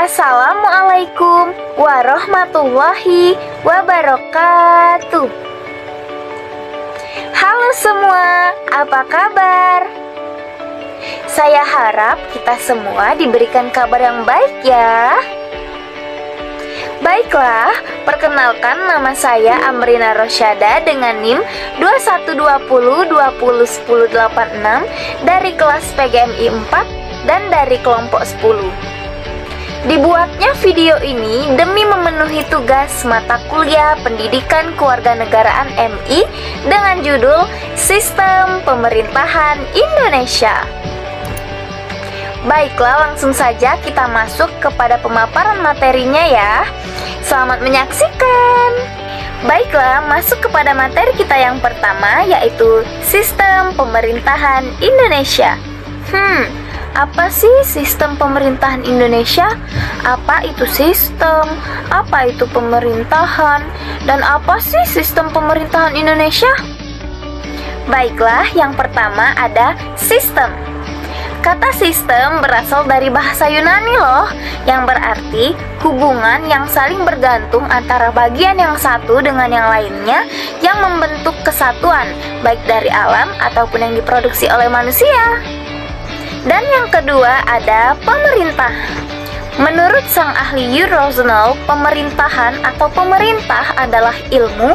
Assalamualaikum warahmatullahi wabarakatuh. Halo semua, apa kabar? Saya harap kita semua diberikan kabar yang baik ya. Baiklah, perkenalkan nama saya Amrina Rosyada dengan NIM 2120201086 dari kelas PGMI 4 dan dari kelompok 10. Dibuatnya video ini demi memenuhi tugas mata kuliah Pendidikan Kewarganegaraan MI dengan judul Sistem Pemerintahan Indonesia. Baiklah, langsung saja kita masuk kepada pemaparan materinya ya. Selamat menyaksikan. Baiklah, masuk kepada materi kita yang pertama, yaitu Sistem Pemerintahan Indonesia. Apa sih sistem pemerintahan Indonesia? Apa itu sistem? Apa itu pemerintahan? Dan apa sih sistem pemerintahan Indonesia? Baiklah, yang pertama ada sistem. Kata sistem berasal dari bahasa Yunani loh, yang berarti hubungan yang saling bergantung antara bagian yang satu dengan yang lainnya yang membentuk kesatuan, baik dari alam ataupun yang diproduksi oleh manusia. Dan yang kedua ada pemerintah. Menurut sang ahli Eurozonal, pemerintahan atau pemerintah adalah ilmu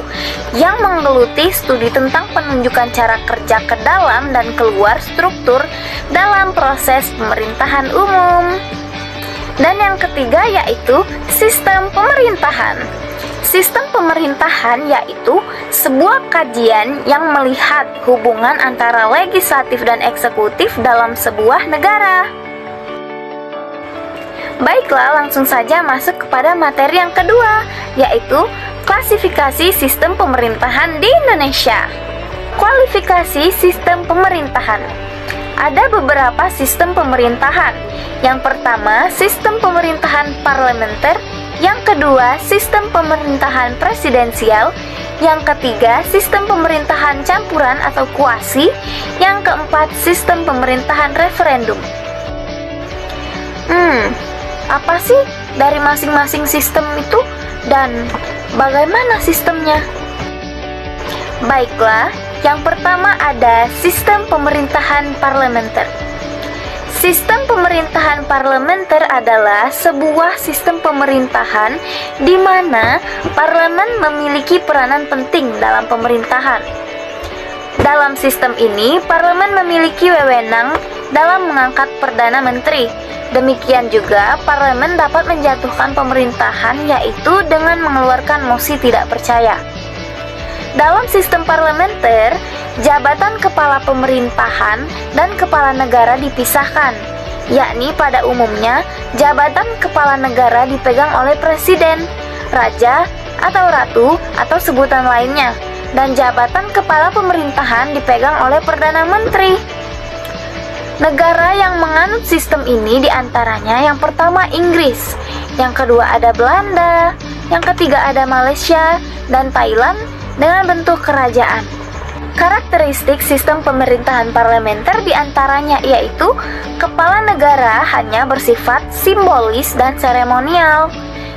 yang menggeluti studi tentang penunjukan cara kerja ke dalam dan keluar struktur dalam proses pemerintahan umum. Dan yang ketiga yaitu sistem pemerintahan. Sistem pemerintahan yaitu sebuah kajian yang melihat hubungan antara legislatif dan eksekutif dalam sebuah negara. Baiklah, langsung saja masuk kepada materi yang kedua, yaitu klasifikasi sistem pemerintahan di Indonesia. Kualifikasi sistem pemerintahan. Ada beberapa sistem pemerintahan. Yang pertama, sistem pemerintahan parlementer. Yang kedua, sistem pemerintahan presidensial. Yang ketiga, sistem pemerintahan campuran atau kuasi. Yang keempat, sistem pemerintahan referendum. Apa sih dari masing-masing sistem itu dan bagaimana sistemnya? Baiklah, yang pertama ada sistem pemerintahan parlementer. Sistem pemerintahan parlementer adalah sebuah sistem pemerintahan di mana parlemen memiliki peranan penting dalam pemerintahan. Dalam sistem ini, parlemen memiliki wewenang dalam mengangkat perdana menteri. Demikian juga, parlemen dapat menjatuhkan pemerintahan yaitu dengan mengeluarkan mosi tidak percaya. Dalam sistem parlementer, jabatan kepala pemerintahan dan kepala negara dipisahkan, yakni pada umumnya jabatan kepala negara dipegang oleh presiden, raja, atau ratu, atau sebutan lainnya, dan jabatan kepala pemerintahan dipegang oleh perdana menteri. Negara yang menganut sistem ini diantaranya yang pertama Inggris, yang kedua ada Belanda, yang ketiga ada Malaysia, dan Thailand dengan bentuk kerajaan. Karakteristik sistem pemerintahan parlementer diantaranya yaitu kepala negara hanya bersifat simbolis dan seremonial.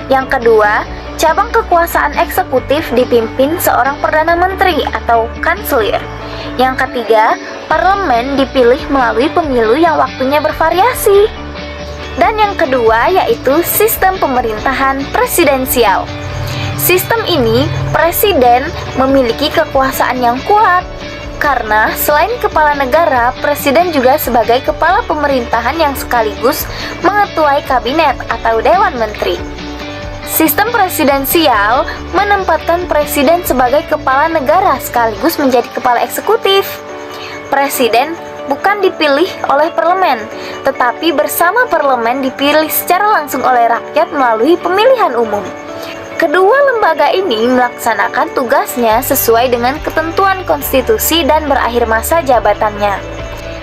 Yang kedua, cabang kekuasaan eksekutif dipimpin seorang perdana menteri atau kanselir. Yang ketiga, parlemen dipilih melalui pemilu yang waktunya bervariasi. Dan yang kedua yaitu sistem pemerintahan presidensial. Sistem ini, presiden memiliki kekuasaan yang kuat karena selain kepala negara, presiden juga sebagai kepala pemerintahan yang sekaligus mengetuai kabinet atau dewan menteri. Sistem presidensial menempatkan presiden sebagai kepala negara sekaligus menjadi kepala eksekutif. Presiden bukan dipilih oleh parlemen, tetapi bersama parlemen dipilih secara langsung oleh rakyat melalui pemilihan umum. Kedua lembaga ini melaksanakan tugasnya sesuai dengan ketentuan konstitusi dan berakhir masa jabatannya.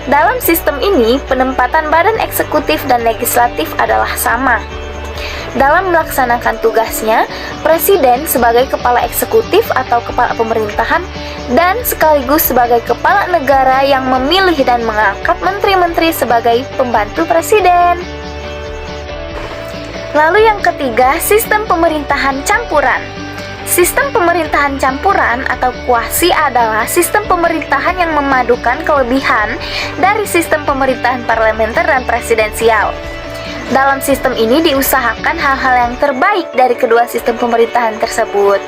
Dalam sistem ini, penempatan badan eksekutif dan legislatif adalah sama. Dalam melaksanakan tugasnya, presiden sebagai kepala eksekutif atau kepala pemerintahan dan sekaligus sebagai kepala negara yang memilih dan mengangkat menteri-menteri sebagai pembantu presiden. Lalu yang ketiga, sistem pemerintahan campuran. Sistem pemerintahan campuran atau kuasi adalah sistem pemerintahan yang memadukan kelebihan dari sistem pemerintahan parlementer dan presidensial. Dalam sistem ini diusahakan hal-hal yang terbaik dari kedua sistem pemerintahan tersebut.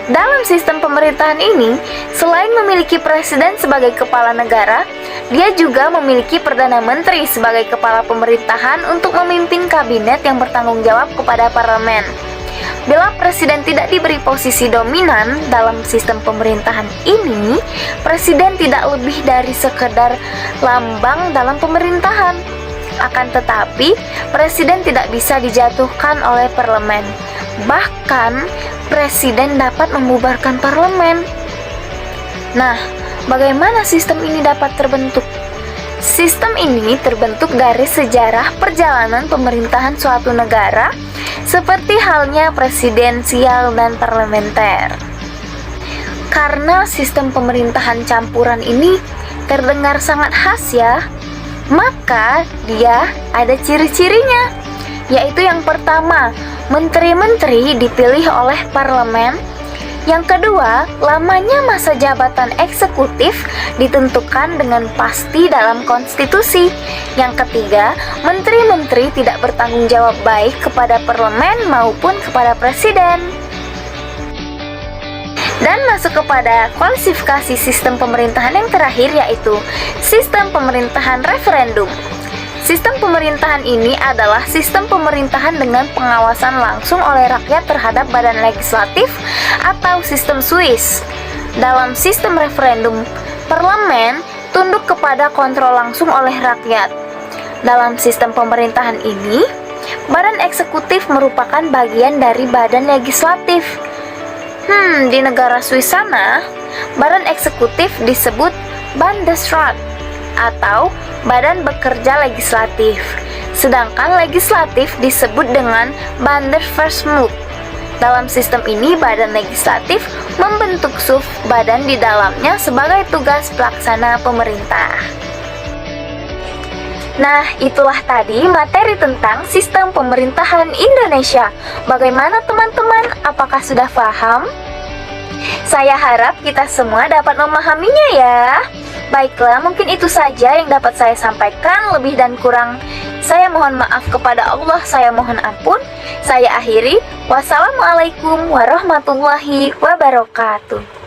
Dalam sistem pemerintahan ini, selain memiliki presiden sebagai kepala negara, dia juga memiliki perdana menteri sebagai kepala pemerintahan untuk memimpin kabinet yang bertanggung jawab kepada parlemen. Bila presiden tidak diberi posisi dominan dalam sistem pemerintahan ini, presiden tidak lebih dari sekedar lambang dalam pemerintahan. Akan tetapi, presiden tidak bisa dijatuhkan oleh parlemen. Bahkan, presiden dapat membubarkan parlemen. Nah, bagaimana sistem ini dapat terbentuk? Sistem ini terbentuk dari sejarah perjalanan pemerintahan suatu negara, seperti halnya presidensial dan parlementer. Karena sistem pemerintahan campuran ini terdengar sangat khas ya, maka dia ada ciri-cirinya, yaitu yang pertama, menteri-menteri dipilih oleh parlemen. Yang kedua, lamanya masa jabatan eksekutif ditentukan dengan pasti dalam konstitusi. Yang ketiga, menteri-menteri tidak bertanggung jawab baik kepada parlemen maupun kepada presiden. Dan masuk kepada kualifikasi sistem pemerintahan yang terakhir, yaitu sistem pemerintahan referendum. Sistem pemerintahan ini adalah sistem pemerintahan dengan pengawasan langsung oleh rakyat terhadap badan legislatif atau sistem Swiss. Dalam sistem referendum, parlemen tunduk kepada kontrol langsung oleh rakyat. Dalam sistem pemerintahan ini, badan eksekutif merupakan bagian dari badan legislatif. Di negara Swiss sana, badan eksekutif disebut Bundesrat atau Badan Bekerja Legislatif, sedangkan legislatif disebut dengan Bundesversammlung. Dalam sistem ini, badan legislatif membentuk badan di dalamnya sebagai tugas pelaksana pemerintah. Nah, itulah tadi materi tentang sistem pemerintahan Indonesia. Bagaimana teman-teman? Apakah sudah paham? Saya harap kita semua dapat memahaminya ya. Baiklah, mungkin itu saja yang dapat saya sampaikan. Lebih dan kurang saya mohon maaf kepada Allah, saya mohon ampun. Saya akhiri. Wassalamualaikum warahmatullahi wabarakatuh.